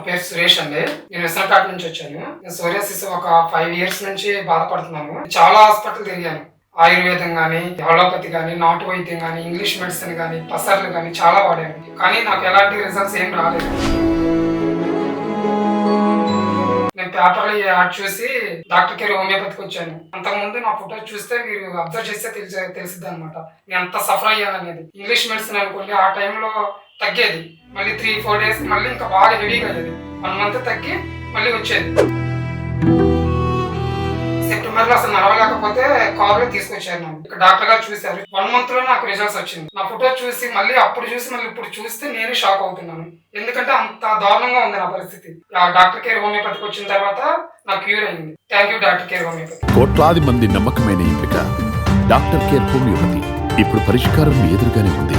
పేరు సురేష్ అండి. నేను విశాఖపట్నం నుంచి వచ్చాను. నేను సోరియాసిస్ ఒక 5 ఇయర్స్ నుంచి బాధపడుతున్నాను. చాలా హాస్పిటల్ తిరిగాను. ఆయుర్వేదం గానీ, అలోపతి గానీ, నాటు వైద్యం గానీ, ఇంగ్లీష్ మెడిసిన్ గానీ, పసర్లు గానీ చాలా వాడాను. కానీ నాకు ఎలాంటి రిజల్ట్స్ ఏం రాలేదు. నేను పేపర్లో ఈ యాడ్ చూసి డాక్టర్ కేర్ హోమియోపతికి వచ్చాను. అంతకుముందు నా ఫోటో చూస్తే మీరు అబ్జర్వ్ చేస్తే తెలిసిద్ది అనమాట నేను ఎంత సఫర్ అయ్యాను అనేది. ఇంగ్లీష్ మెడిసిన్ అనుకోండి ఆ టైంలో తగ్గేది, మళ్ళీ 3-4 డేస్ మళ్ళీ ఇంకా బాగా హెవీగా అయ్యేది. 1 మంత్ తగ్గి మళ్ళీ వచ్చేది. సెప్టెంబర్లో అసలు నడవలేకపోతే కారులో తీసుకొచ్చారు నన్ను. ఇక్కడ డాక్టర్ గారు చూశారు. 1 మంత్ లో నాకు రిజల్ట్స్ వచ్చింది. నా ఫోటో చూసి మళ్ళీ ఇప్పుడు చూస్తే నేను షాక్ అవుతున్నాను. ఎందుకంటే అంత దారుణంగా ఉంది నా పరిస్థితి. ఆ డాక్టర్ కేర్ హోమియోపతికి వచ్చిన తర్వాత నాకు క్యూర్ అయింది. Thank you doctor care homeopathy. కోట్లాది మంది నమ్మకమైన ఎంపిక డాక్టర్ కేర్ హోమియోపతి. ఇప్పుడు పరిష్కారం ఎదురుగానే ఉంది.